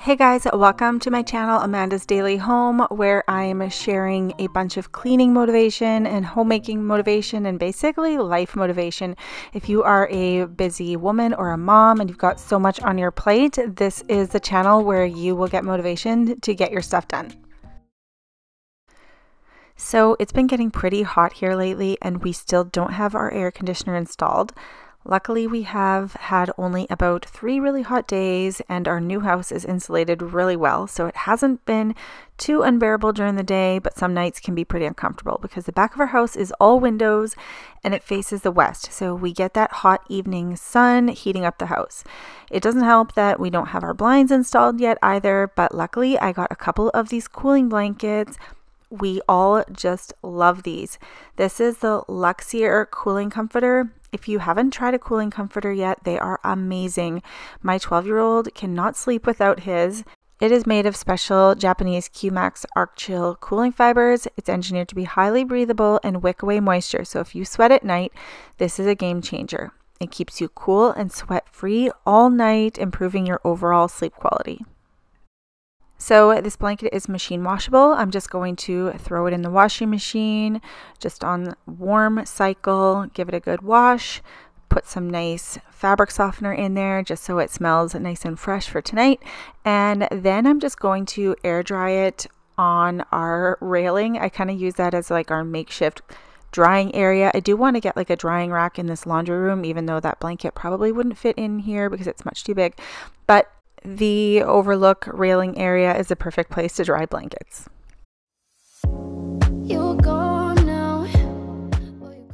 Hey guys, welcome to my channel, Amanda's Daily Home, where I am sharing a bunch of cleaning motivation and homemaking motivation and basically life motivation. If you are a busy woman or a mom and you've got so much on your plate, this is the channel where you will get motivation to get your stuff done. So it's been getting pretty hot here lately and we still don't have our air conditioner installed. Luckily, we have had only about 3 really hot days and our new house is insulated really well, so it hasn't been too unbearable during the day, but some nights can be pretty uncomfortable because the back of our house is all windows and it faces the west, so we get that hot evening sun heating up the house. It doesn't help that we don't have our blinds installed yet either, but luckily I got a couple of these cooling blankets. We all just love these. This is the Luxear cooling comforter. If you haven't tried a cooling comforter yet, they are amazing. My 12-year-old cannot sleep without his. It is made of special Japanese QMax Arc Chill cooling fibers. It's engineered to be highly breathable and wick away moisture. So if you sweat at night, this is a game changer. It keeps you cool and sweat-free all night, improving your overall sleep quality. So this blanket is machine washable. I'm just going to throw it in the washing machine, just on warm cycle, give it a good wash, put some nice fabric softener in there just so it smells nice and fresh for tonight. And then I'm just going to air dry it on our railing. I kind of use that as like our makeshift drying area. I do want to get like a drying rack in this laundry room, even though that blanket probably wouldn't fit in here because it's much too big. But the overlook railing area is the perfect place to dry blankets.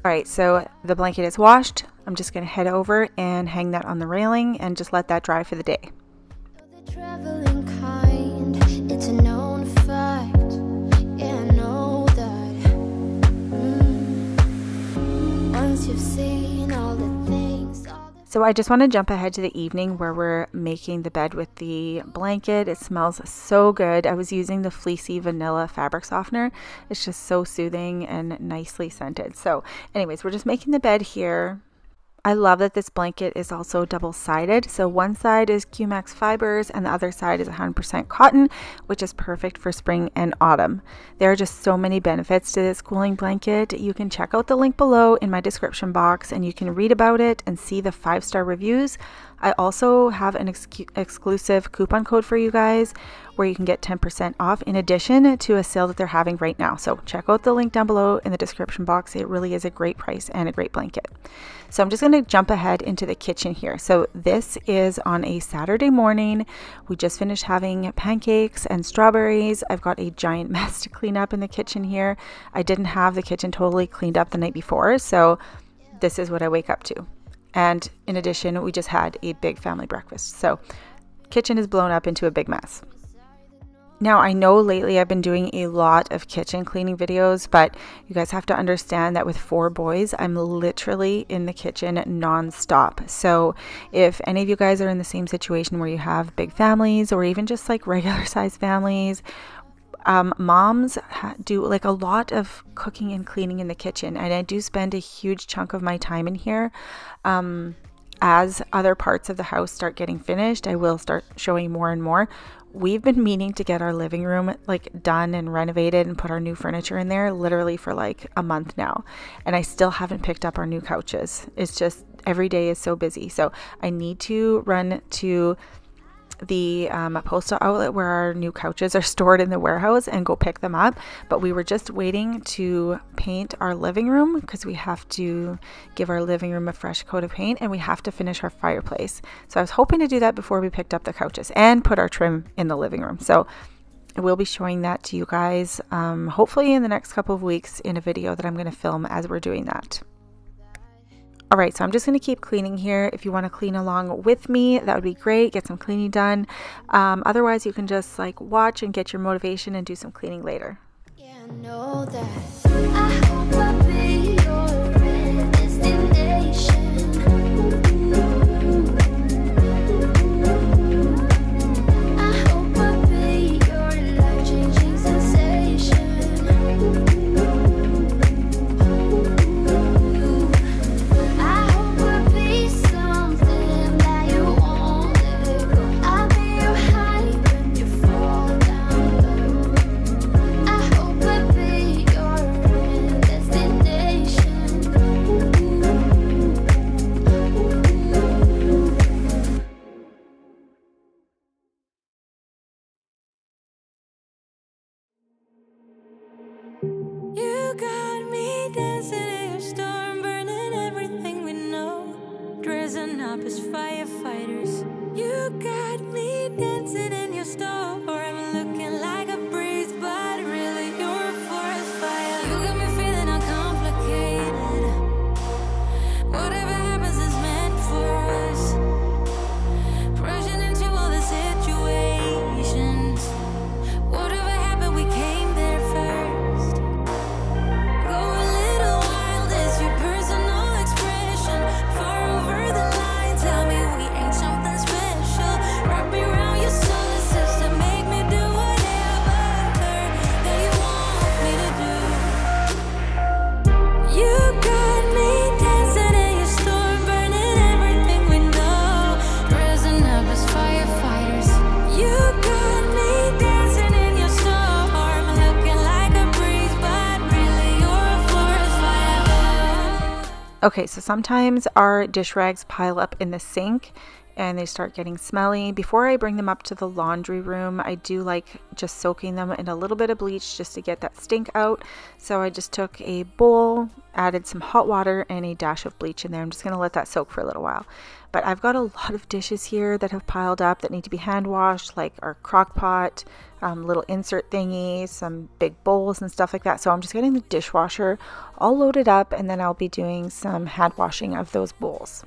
Alright, so the blanket is washed. I'm just going to head over and hang that on the railing and just let that dry for the day. So I just want to jump ahead to the evening where we're making the bed with the blanket. It smells so good. I was using the fleecy vanilla fabric softener. It's just so soothing and nicely scented. So anyways, we're just making the bed here. I love that this blanket is also double-sided. So one side is QMax fibers and the other side is 100% cotton, which is perfect for spring and autumn. There are just so many benefits to this cooling blanket. You can check out the link below in my description box and you can read about it and see the 5-star reviews. I also have an exclusive coupon code for you guys where you can get 10% off in addition to a sale that they're having right now. So check out the link down below in the description box. It really is a great price and a great blanket. So I'm just going to jump ahead into the kitchen here. So this is on a Saturday morning. We just finished having pancakes and strawberries. I've got a giant mess to clean up in the kitchen here. I didn't have the kitchen totally cleaned up the night before, so this is what I wake up to. And in addition, we just had a big family breakfast. So kitchen is blown up into a big mess. Now, I know lately I've been doing a lot of kitchen cleaning videos, but you guys have to understand that with 4 boys, I'm literally in the kitchen non-stop. So if any of you guys are in the same situation where you have big families or even just like regular size families, moms do like a lot of cooking and cleaning in the kitchen, and I do spend a huge chunk of my time in here. As other parts of the house start getting finished, I will start showing more and more. We've been meaning to get our living room like done and renovated and put our new furniture in there literally for like a month now, and I still haven't picked up our new couches. It's just every day is so busy, so I need to run to the postal outlet where our new couches are stored in the warehouse and go pick them up. But we were just waiting to paint our living room because we have to give our living room a fresh coat of paint and we have to finish our fireplace. So I was hoping to do that before we picked up the couches and put our trim in the living room. So I will be showing that to you guys hopefully in the next couple of weeks in a video that I'm going to film as we're doing that. Alright, so I'm just going to keep cleaning here. If you want to clean along with me, that would be great. Get some cleaning done. Otherwise, you can just like watch and get your motivation and do some cleaning later. Yeah, I know that. I hope I'll be your destination. I hope I'll be your life-changing sensation. Something that you won't let go. I'll be your high dressing up as firefighters. You got me dancing in your store, or I'm looking like a breeze, but really you're a forest fire. You got me feeling uncomplicated. Whatever happens is meant for us. Rushing into all the situations. Whatever happened, we came there first. Go a little wild is your personal expression. Far over the line, tell me we ain't something special. Wrap me around your solar system, make me do whatever that you want me to do. You got me dancing in your storm, burning everything we know, dressing up as firefighters. You got me dancing in your storm, looking like a breeze, but really you're a forest fire. Okay, so sometimes our dish rags pile up in the sink and they start getting smelly. Before I bring them up to the laundry room, I do like just soaking them in a little bit of bleach just to get that stink out. So I just took a bowl, added some hot water and a dash of bleach in there. I'm just gonna let that soak for a little while. But I've got a lot of dishes here that have piled up that need to be hand washed, like our crock pot, little insert thingies, some big bowls and stuff like that. So I'm just getting the dishwasher all loaded up, and then I'll be doing some hand washing of those bowls.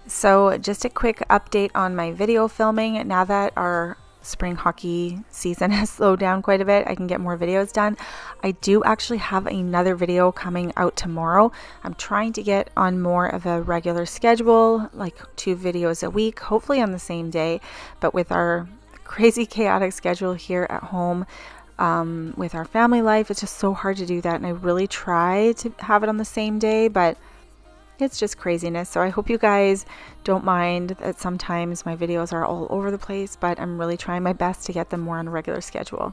So just a quick update on my video filming. Now that our spring hockey season has slowed down quite a bit, I can get more videos done. I do actually have another video coming out tomorrow. I'm trying to get on more of a regular schedule, like 2 videos a week, hopefully on the same day. But with our crazy chaotic schedule here at home, with our family life, it's just so hard to do that. And I really try to have it on the same day, but it's just craziness. So I hope you guys don't mind that sometimes my videos are all over the place, but I'm really trying my best to get them more on a regular schedule.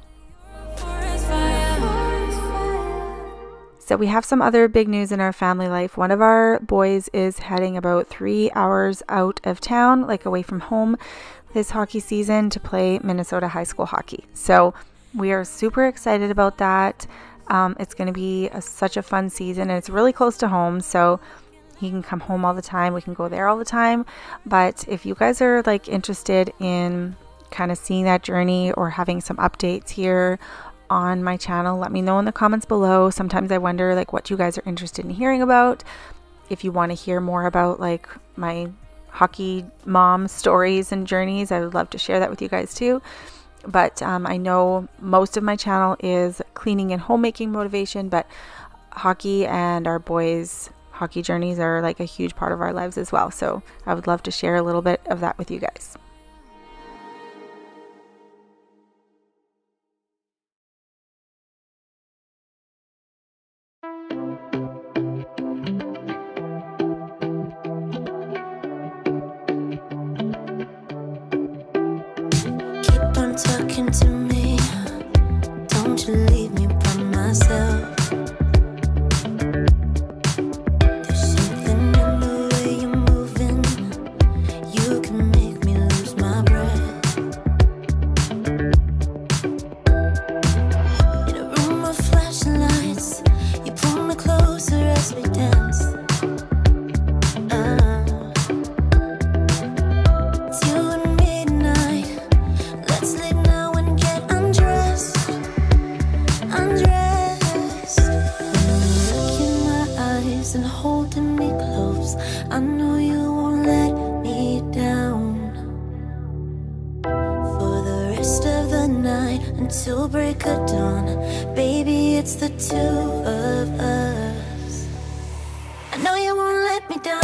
So we have some other big news in our family life. One of our boys is heading about 3 hours out of town, like away from home, this hockey season to play Minnesota high school hockey. So we are super excited about that. It's going to be such a fun season, and it's really close to home, so he can come home all the time. We can go there all the time. But if you guys are like interested in kind of seeing that journey or having some updates here on my channel, let me know in the comments below. Sometimes I wonder like what you guys are interested in hearing about. If you want to hear more about like my hockey mom stories and journeys, I would love to share that with you guys too. But I know most of my channel is cleaning and homemaking motivation, but hockey and our boys' hockey journeys are like a huge part of our lives as well. So I would love to share a little bit of that with you guys. Keep on talking to me, don't you leave me by myself. And holding me close, I know you won't let me down. For the rest of the night until break of dawn, baby, it's the 2 of us. I know you won't let me down.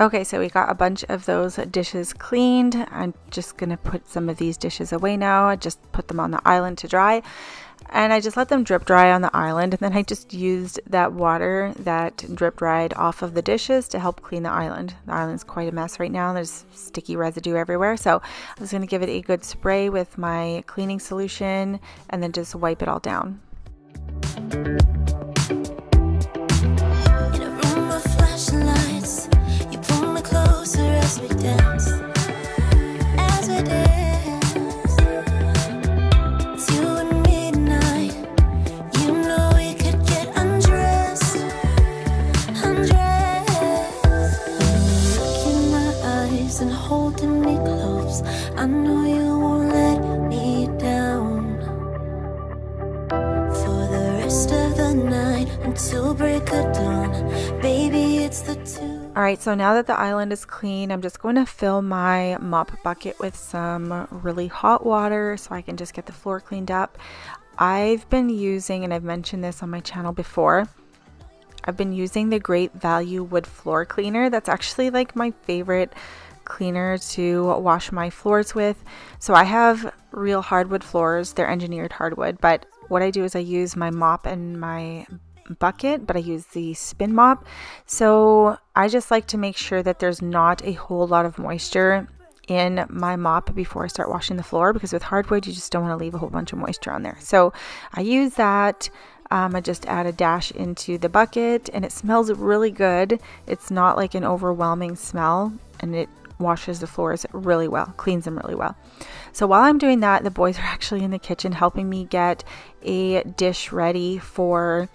Okay, so we got a bunch of those dishes cleaned. I'm just gonna put some of these dishes away now. I just put them on the island to dry, and I just let them drip dry on the island, and then I just used that water that drip dried off of the dishes to help clean the island. The island's quite a mess right now. There's sticky residue everywhere, so I was gonna give it a good spray with my cleaning solution and then just wipe it all down. In a room of flashing lights, you pull me closer I know you won't let me down. For the rest of the night until break of dawn, baby, it's the two. All right, so now that the island is clean, I'm just going to fill my mop bucket with some really hot water so I can just get the floor cleaned up. I've been using, and I've mentioned this on my channel before, I've been using the Great Value wood floor cleaner. That's actually like my favorite cleaner to wash my floors with. So I have real hardwood floors. They're engineered hardwood, but what I do is I use my mop and my bucket, but I use the spin mop. So I just like to make sure that there's not a whole lot of moisture in my mop before I start washing the floor, because with hardwood you just don't want to leave a whole bunch of moisture on there. So I use that. I just add a dash into the bucket and it smells really good. It's not like an overwhelming smell, and it washes the floors really well, cleans them really well. So while I'm doing that, the boys are actually in the kitchen helping me get a dish ready for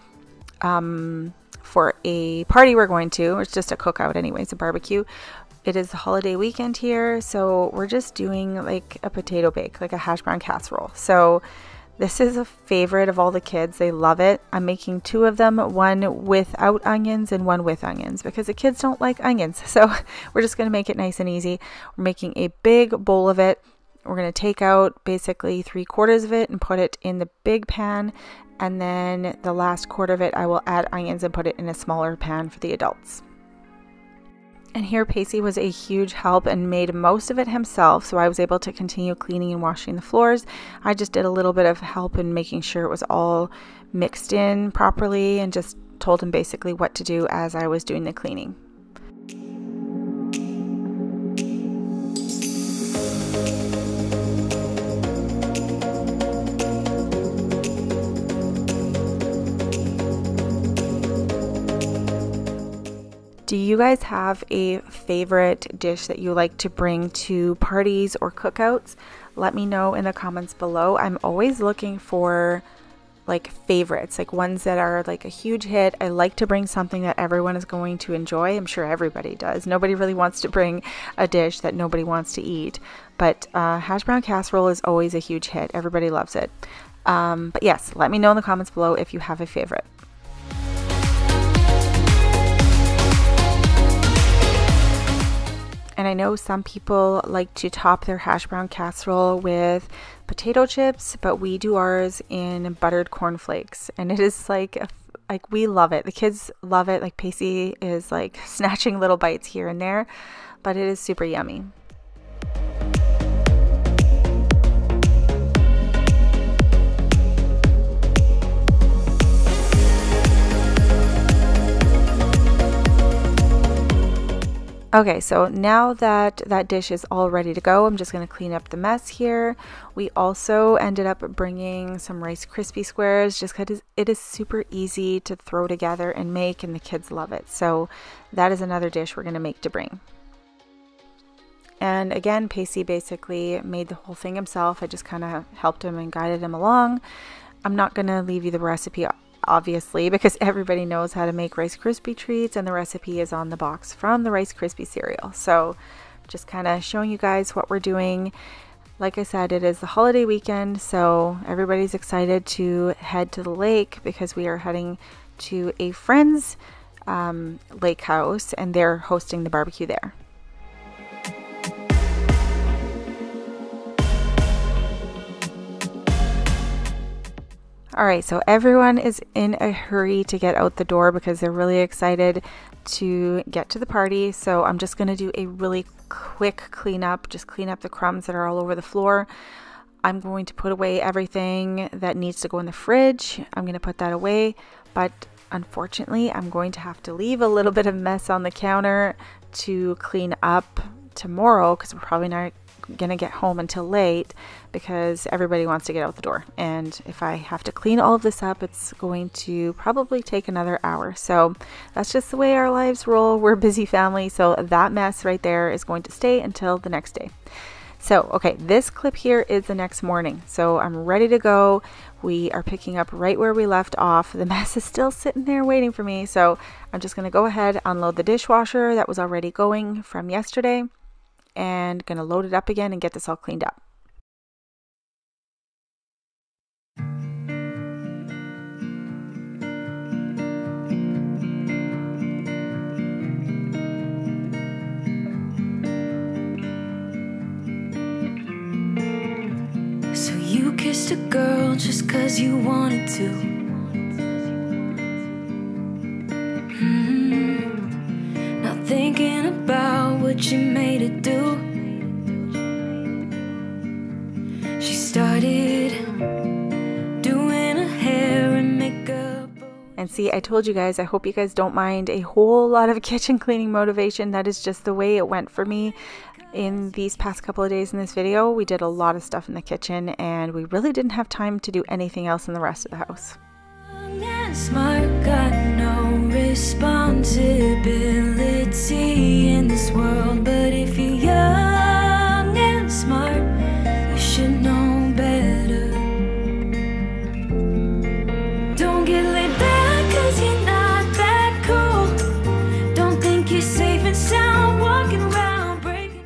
a party we're going to. It's just a cookout anyways, a barbecue. It is the holiday weekend here, so we're just doing like a potato bake, like a hash brown casserole. So this is a favorite of all the kids. They love it. I'm making two of them, one without onions and one with onions, because the kids don't like onions. So we're just going to make it nice and easy. We're making a big bowl of it. We're going to take out basically 3/4 of it and put it in the big pan. And then the last quarter of it, I will add onions and put it in a smaller pan for the adults. And here Pacey was a huge help and made most of it himself, so I was able to continue cleaning and washing the floors. I just did a little bit of help in making sure it was all mixed in properly, and just told him basically what to do as I was doing the cleaning. Do you guys have a favorite dish that you like to bring to parties or cookouts? Let me know in the comments below. I'm always looking for like favorites, like ones that are like a huge hit. I like to bring something that everyone is going to enjoy. I'm sure everybody does. Nobody really wants to bring a dish that nobody wants to eat, but hash brown casserole is always a huge hit. Everybody loves it. But yes, let me know in the comments below if you have a favorite. And I know some people like to top their hash brown casserole with potato chips, but we do ours in buttered cornflakes, and it is like we love it. The kids love it. Like Pacey is like snatching little bites here and there, but it is super yummy. Okay, so now that that dish is all ready to go, I'm just going to clean up the mess here. We also ended up bringing some Rice Krispie squares just because it is super easy to throw together and make, and the kids love it. So that is another dish we're going to make to bring. And again, Pacey basically made the whole thing himself. I just kind of helped him and guided him along. I'm not going to leave you the recipe, obviously, because everybody knows how to make Rice Krispie treats, and the recipe is on the box from the Rice Krispie cereal. So just kind of showing you guys what we're doing. Like I said, it is the holiday weekend, so everybody's excited to head to the lake because we are heading to a friend's lake house, and they're hosting the barbecue there. All right, so everyone is in a hurry to get out the door because they're really excited to get to the party. So I'm just going to do a really quick cleanup, just clean up the crumbs that are all over the floor. I'm going to put away everything that needs to go in the fridge. I'm going to put that away, but unfortunately, I'm going to have to leave a little bit of mess on the counter to clean up tomorrow because we're probably not gonna get home until late because everybody wants to get out the door, and if I have to clean all of this up, it's going to probably take another hour. So that's just the way our lives roll. We're a busy family, so that mess right there is going to stay until the next day. So okay, this clip here is the next morning, so I'm ready to go. We are picking up right where we left off. The mess is still sitting there waiting for me, so I'm just gonna go ahead, unload the dishwasher that was already going from yesterday, and gonna load it up again and get this all cleaned up. So you kissed a girl just 'cause you wanted to. Not thinking about what you made it do. She started doing her hair and makeup. And see, I told you guys, I hope you guys don't mind a whole lot of kitchen cleaning motivation. That is just the way it went for me in these past couple of days in this video. We did a lot of stuff in the kitchen and we really didn't have time to do anything else in the rest of the house. Smart, got no responsibility in this world, but if you're young and smart, you should know better. Don't get laid back 'cause you're not that cool. Don't think you're safe and sound walking around breaking.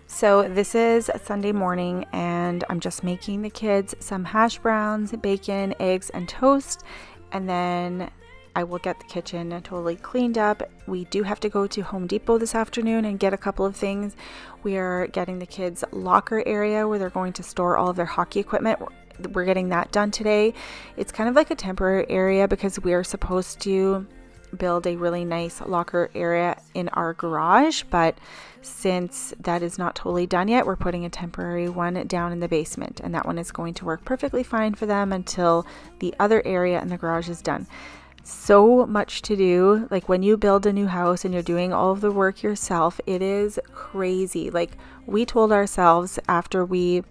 So this is Sunday morning and I'm just making the kids some hash browns, bacon, eggs, and toast. And then I will get the kitchen totally cleaned up. We do have to go to Home Depot this afternoon and get a couple of things. We are getting the kids' locker area where they're going to store all of their hockey equipment. We're getting that done today. It's kind of like a temporary area because we are supposed to build a really nice locker area in our garage, but since that is not totally done yet, we're putting a temporary one down in the basement, and that one is going to work perfectly fine for them until the other area in the garage is done. So much to do. Like when you build a new house and you're doing all of the work yourself, it is crazy. Like we told ourselves after we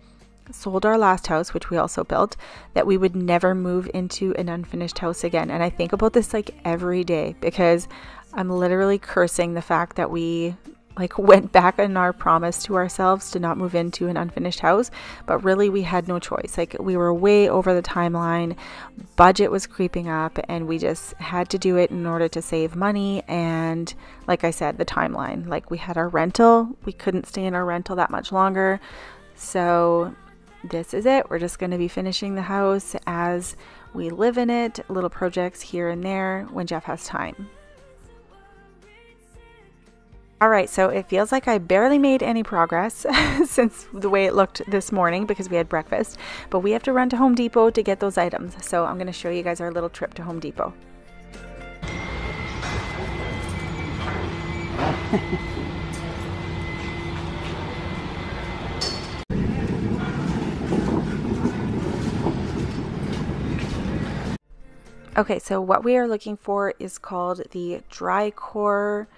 sold our last house, which we also built, that we would never move into an unfinished house again. And I think about this like every day because I'm literally cursing the fact that we went back on our promise to ourselves to not move into an unfinished house, but really we had no choice. Like we were way over the timeline, budget was creeping up, and we just had to do it in order to save money. And like I said, the timeline, like we had our rental, we couldn't stay in our rental that much longer. So this is it. We're just going to be finishing the house as we live in it, little projects here and there when Jeff has time. All right, so it feels like I barely made any progress since the way it looked this morning because we had breakfast, but we have to run to Home Depot to get those items. So I'm going to show you guys our little trip to Home Depot. Okay, so what we are looking for is called the dry core.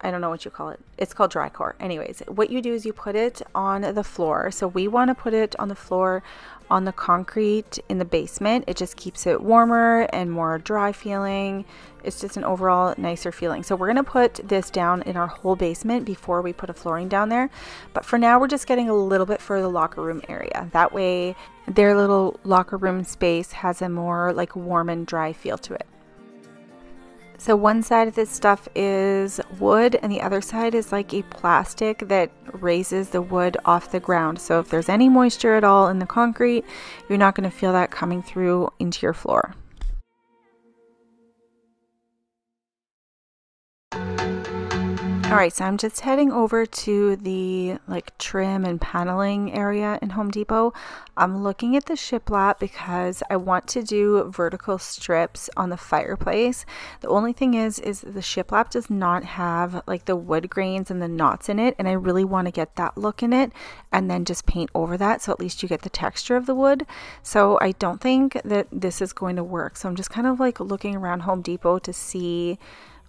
I don't know what you call it. It's called dry core. Anyways, what you do is you put it on the floor. So we want to put it on the floor on the concrete in the basement. It just keeps it warmer and more dry feeling. It's just an overall nicer feeling. So we're going to put this down in our whole basement before we put a flooring down there. But for now, we're just getting a little bit for the locker room area. That way their little locker room space has a more like warm and dry feel to it. So one side of this stuff is wood and the other side is like a plastic that raises the wood off the ground. So if there's any moisture at all in the concrete, you're not going to feel that coming through into your floor. All right, so I'm just heading over to the like trim and paneling area in Home Depot. I'm looking at the shiplap because I want to do vertical strips on the fireplace. The only thing is the shiplap does not have like the wood grains and the knots in it, and I really want to get that look in it and then just paint over that so at least you get the texture of the wood. So I don't think that this is going to work. So I'm just kind of like looking around Home Depot to see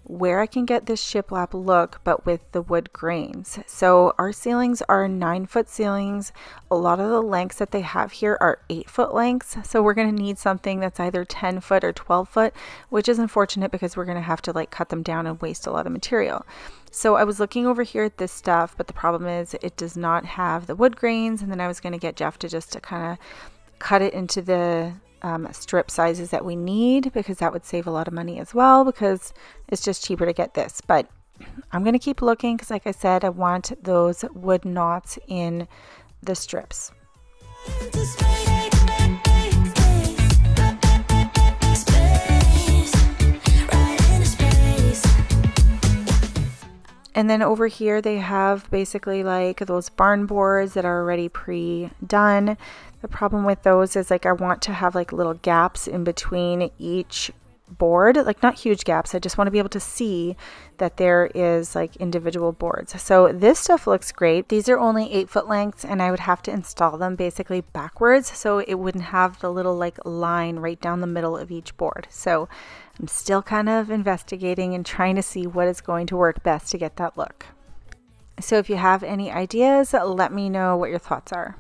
where I can get this shiplap look, but with the wood grains. So our ceilings are 9-foot ceilings. A lot of the lengths that they have here are 8-foot lengths. So we're going to need something that's either 10-foot or 12-foot, which is unfortunate because we're going to have to like cut them down and waste a lot of material. So I was looking over here at this stuff, but the problem is it does not have the wood grains. And then I was going to get Jeff to just kind of cut it into the strip sizes that we need, because that would save a lot of money as well, because it's just cheaper to get this. But I'm going to keep looking because, like I said, I want those wood knots in the strips. And then over here they have basically like those barn boards that are already pre-done. The problem with those is like I want to have like little gaps in between each board, like not huge gaps. I just want to be able to see that there is like individual boards. So this stuff looks great. These are only 8-foot lengths and I would have to install them basically backwards so it wouldn't have the little like line right down the middle of each board. So I'm still kind of investigating and trying to see what is going to work best to get that look. So if you have any ideas, let me know what your thoughts are.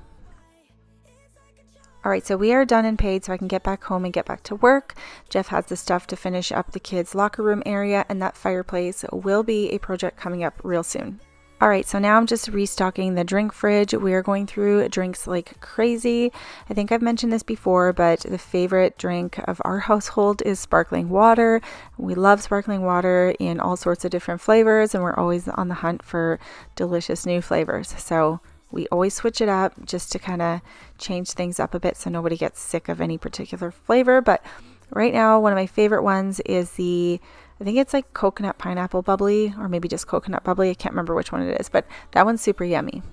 All right, so we are done and paid, so I can get back home and get back to work. Jeff has the stuff to finish up the kids' locker room area, and that fireplace will be a project coming up real soon. All right, so now I'm just restocking the drink fridge. We are going through drinks like crazy. I think I've mentioned this before, but the favorite drink of our household is sparkling water. We love sparkling water in all sorts of different flavors, and we're always on the hunt for delicious new flavors. So we always switch it up just to kind of change things up a bit so nobody gets sick of any particular flavor. But right now, one of my favorite ones is I think it's like coconut pineapple bubbly, or maybe just coconut bubbly. I can't remember which one it is, but that one's super yummy.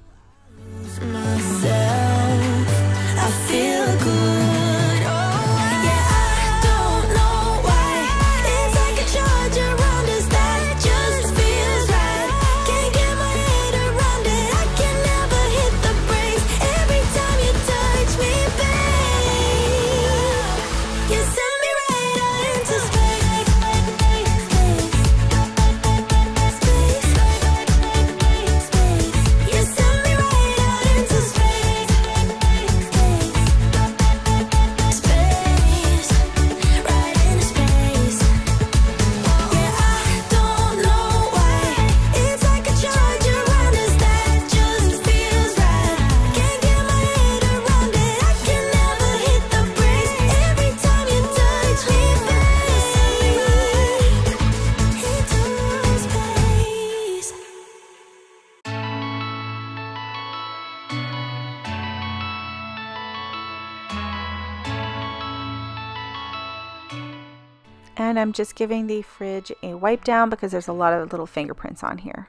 I feel good. And I'm just giving the fridge a wipe down because there's a lot of little fingerprints on here.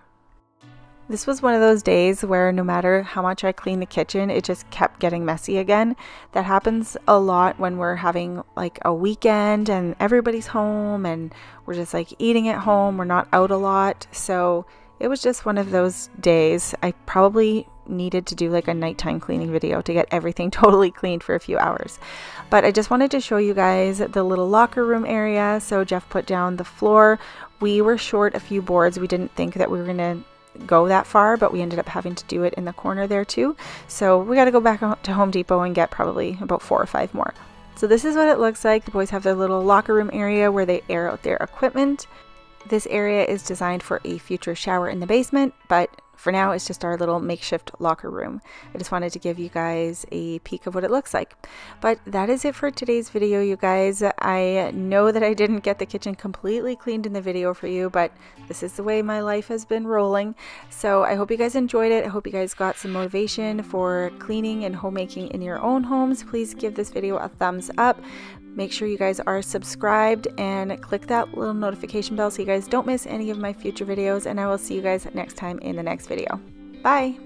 This was one of those days where no matter how much I cleaned the kitchen, it just kept getting messy again. That happens a lot when we're having like a weekend and everybody's home and we're just like eating at home. We're not out a lot. So it was just one of those days. I probably needed to do like a nighttime cleaning video to get everything totally cleaned for a few hours. But I just wanted to show you guys the little locker room area. So Jeff put down the floor. We were short a few boards. We didn't think that we were going to go that far, but we ended up having to do it in the corner there too. So we got to go back to Home Depot and get probably about 4 or 5 more. So this is what it looks like. The boys have their little locker room area where they air out their equipment. This area is designed for a future shower in the basement, but for now it's just our little makeshift locker room. I just wanted to give you guys a peek of what it looks like. But that is it for today's video, you guys. I know that I didn't get the kitchen completely cleaned in the video for you, but this is the way my life has been rolling. So I hope you guys enjoyed it. I hope you guys got some motivation for cleaning and homemaking in your own homes. Please give this video a thumbs up. Make sure you guys are subscribed and click that little notification bell so you guys don't miss any of my future videos, and I will see you guys next time in the next video. Bye!